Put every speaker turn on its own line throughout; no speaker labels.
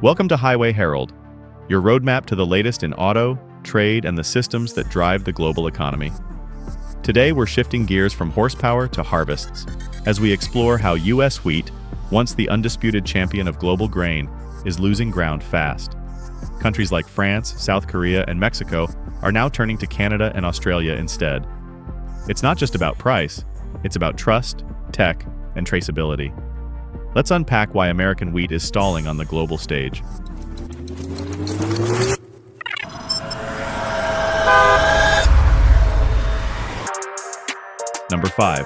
Welcome to Highway Herald, your roadmap to the latest in auto, trade, and the systems that drive the global economy. Today, we're shifting gears from horsepower to harvests, as we explore how U.S. wheat, once the undisputed champion of global grain, is losing ground fast. Countries like France, South Korea, and Mexico are now turning to Canada and Australia instead. It's not just about price, it's about trust, tech, and traceability. Let's unpack why American wheat is stalling on the global stage. Number 5.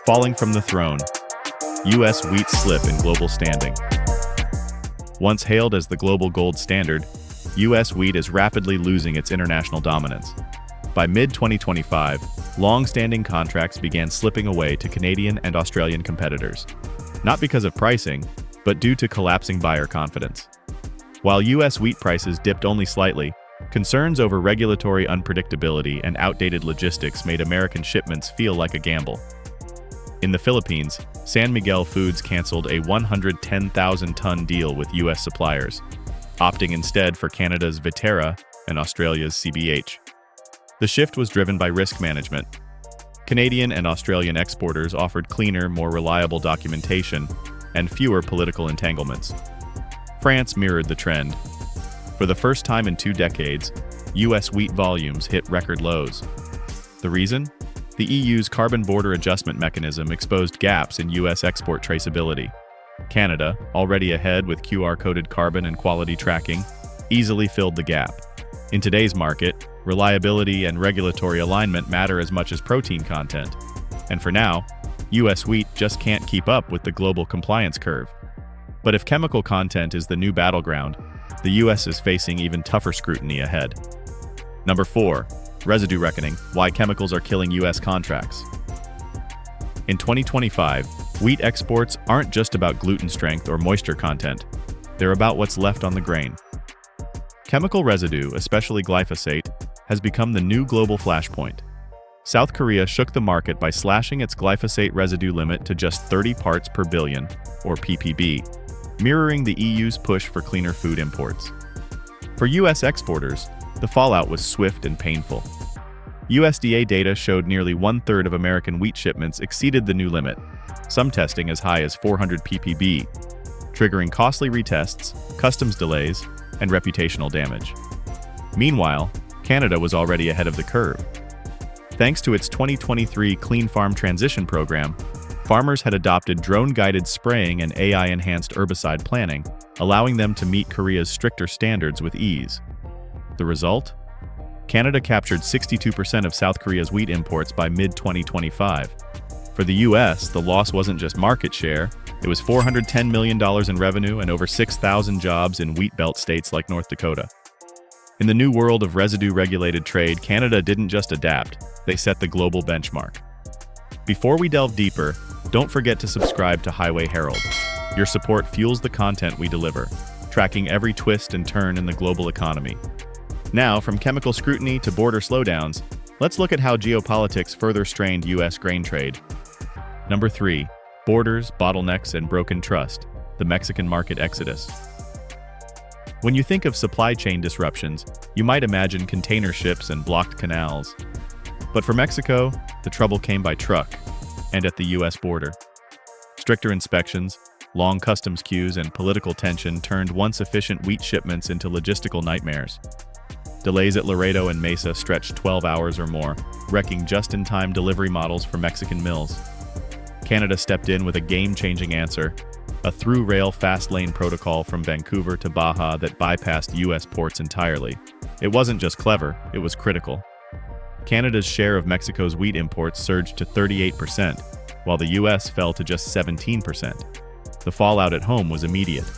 Falling from the throne. U.S. wheat slip in global standing. Once hailed as the global gold standard, U.S. wheat is rapidly losing its international dominance. By mid-2025, long-standing contracts began slipping away to Canadian and Australian competitors, not because of pricing, but due to collapsing buyer confidence. While U.S. wheat prices dipped only slightly, concerns over regulatory unpredictability and outdated logistics made American shipments feel like a gamble. In the Philippines, San Miguel Foods canceled a 110,000-ton deal with U.S. suppliers, opting instead for Canada's Viterra and Australia's CBH. The shift was driven by risk management. Canadian and Australian exporters offered cleaner, more reliable documentation and fewer political entanglements. France mirrored the trend. For the first time in 2 decades, U.S. wheat volumes hit record lows. The reason? The EU's carbon border adjustment mechanism exposed gaps in U.S. export traceability. Canada, already ahead with QR-coded carbon and quality tracking, easily filled the gap. In today's market, reliability and regulatory alignment matter as much as protein content. And for now, U.S. wheat just can't keep up with the global compliance curve. But if chemical content is the new battleground, the U.S. is facing even tougher scrutiny ahead. Number 4. Residue reckoning: why chemicals are killing U.S. contracts. In 2025, wheat exports aren't just about gluten strength or moisture content. They're about what's left on the grain. Chemical residue, especially glyphosate, has become the new global flashpoint. South Korea shook the market by slashing its glyphosate residue limit to just 30 parts per billion, or ppb, mirroring the EU's push for cleaner food imports. For U.S. exporters, the fallout was swift and painful. USDA data showed nearly 1/3 of American wheat shipments exceeded the new limit, some testing as high as 400 ppb, triggering costly retests, customs delays, and reputational damage. Meanwhile, Canada was already ahead of the curve. Thanks to its 2023 Clean Farm Transition Program, farmers had adopted drone-guided spraying and AI-enhanced herbicide planning, allowing them to meet Korea's stricter standards with ease. The result? Canada captured 62% of South Korea's wheat imports by mid-2025. For the U.S., the loss wasn't just market share, it was $410 million in revenue and over 6,000 jobs in wheat belt states like North Dakota. In the new world of residue-regulated trade, Canada didn't just adapt, they set the global benchmark. Before we delve deeper, don't forget to subscribe to Highway Herald. Your support fuels the content we deliver, tracking every twist and turn in the global economy. Now, from chemical scrutiny to border slowdowns, let's look at how geopolitics further strained U.S. grain trade. Number 3. Borders, bottlenecks, and broken trust: the Mexican market exodus. When you think of supply chain disruptions, you might imagine container ships and blocked canals. But for Mexico, the trouble came by truck and at the U.S. border. Stricter inspections, long customs queues, and political tension turned once efficient wheat shipments into logistical nightmares. Delays at Laredo and Mesa stretched 12 hours or more, wrecking just-in-time delivery models for Mexican mills. Canada stepped in with a game-changing answer: a through-rail fast-lane protocol from Vancouver to Baja that bypassed U.S. ports entirely. It wasn't just clever, it was critical. Canada's share of Mexico's wheat imports surged to 38%, while the U.S. fell to just 17%. The fallout at home was immediate.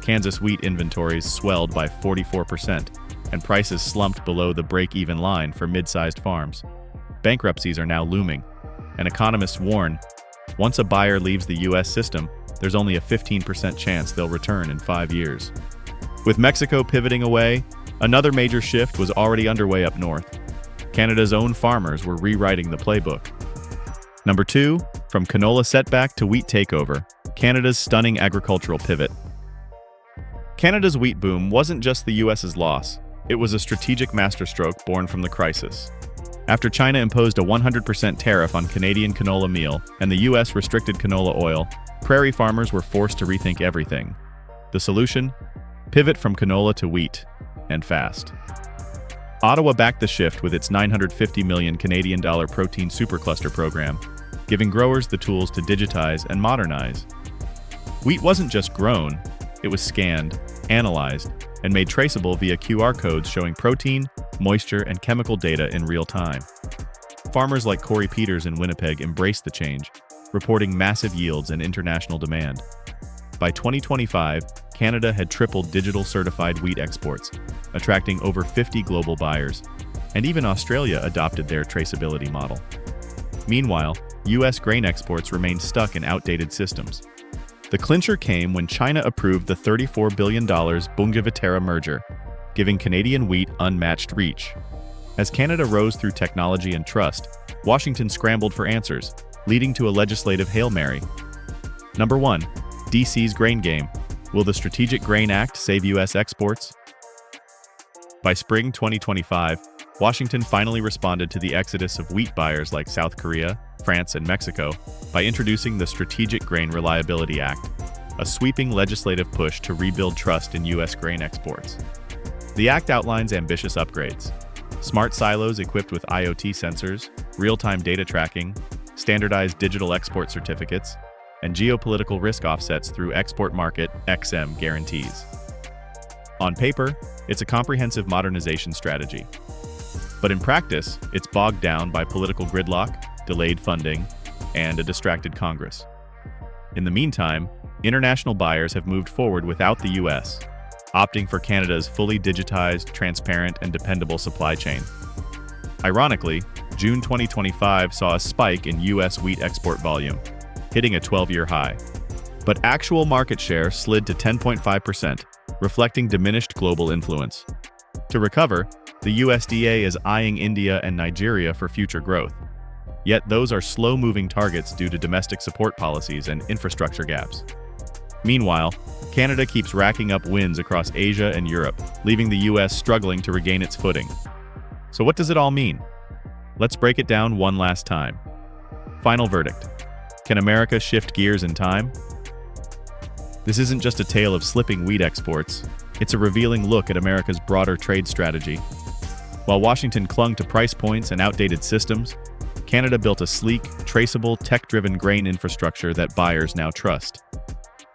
Kansas wheat inventories swelled by 44%, and prices slumped below the break-even line for mid-sized farms. Bankruptcies are now looming, and economists warn, once a buyer leaves the U.S. system, there's only a 15% chance they'll return in 5 years. With Mexico pivoting away, another major shift was already underway up north. Canada's own farmers were rewriting the playbook. Number 2, from canola setback to wheat takeover, Canada's stunning agricultural pivot. Canada's wheat boom wasn't just the US's loss, it was a strategic masterstroke born from the crisis. After China imposed a 100% tariff on Canadian canola meal and the US restricted canola oil, prairie farmers were forced to rethink everything. The solution? Pivot from canola to wheat, and fast. Ottawa backed the shift with its $950 million Canadian protein supercluster program, giving growers the tools to digitize and modernize. Wheat wasn't just grown, it was scanned, analyzed, and made traceable via QR codes showing protein, moisture, and chemical data in real time. Farmers like Corey Peters in Winnipeg embraced the change, reporting massive yields and international demand. By 2025, Canada had tripled digital certified wheat exports, attracting over 50 global buyers, and even Australia adopted their traceability model. Meanwhile, US grain exports remained stuck in outdated systems. The clincher came when China approved the $34 billion Bunge-Viterra merger, giving Canadian wheat unmatched reach. As Canada rose through technology and trust, Washington scrambled for answers, leading to a legislative Hail Mary. Number 1. DC's grain game. Will the Strategic Grain Act save US exports? By spring 2025, Washington finally responded to the exodus of wheat buyers like South Korea, France, and Mexico by introducing the Strategic Grain Reliability Act, a sweeping legislative push to rebuild trust in U.S. grain exports. The act outlines ambitious upgrades: smart silos equipped with IoT sensors, real-time data tracking, standardized digital export certificates, and geopolitical risk offsets through export market (XM) guarantees. On paper, it's a comprehensive modernization strategy. But in practice, it's bogged down by political gridlock, delayed funding, and a distracted Congress. In the meantime, international buyers have moved forward without the US, opting for Canada's fully digitized, transparent, and dependable supply chain. Ironically, June 2025 saw a spike in US wheat export volume, hitting a 12-year high. But actual market share slid to 10.5%, reflecting diminished global influence. To recover, the USDA is eyeing India and Nigeria for future growth. Yet those are slow-moving targets due to domestic support policies and infrastructure gaps. Meanwhile, Canada keeps racking up wins across Asia and Europe, leaving the US struggling to regain its footing. So what does it all mean? Let's break it down one last time. Final verdict. Can America shift gears in time? This isn't just a tale of slipping wheat exports, it's a revealing look at America's broader trade strategy. While Washington clung to price points and outdated systems, Canada built a sleek, traceable, tech-driven grain infrastructure that buyers now trust.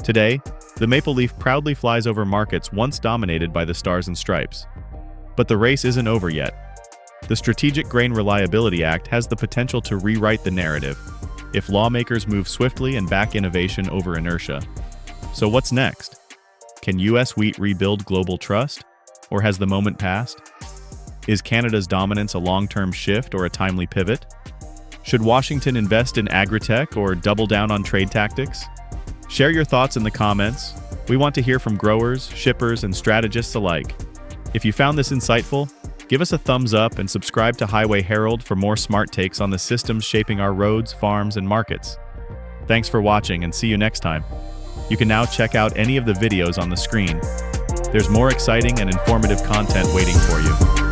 Today, the maple leaf proudly flies over markets once dominated by the Stars and Stripes. But the race isn't over yet. The Strategic Grain Reliability Act has the potential to rewrite the narrative, if lawmakers move swiftly and back innovation over inertia. So what's next? Can US wheat rebuild global trust? Or has the moment passed? Is Canada's dominance a long-term shift or a timely pivot? Should Washington invest in agri-tech or double down on trade tactics? Share your thoughts in the comments. We want to hear from growers, shippers, and strategists alike. If you found this insightful, give us a thumbs up and subscribe to Highway Herald for more smart takes on the systems shaping our roads, farms, and markets. Thanks for watching and see you next time. You can now check out any of the videos on the screen. There's more exciting and informative content waiting for you.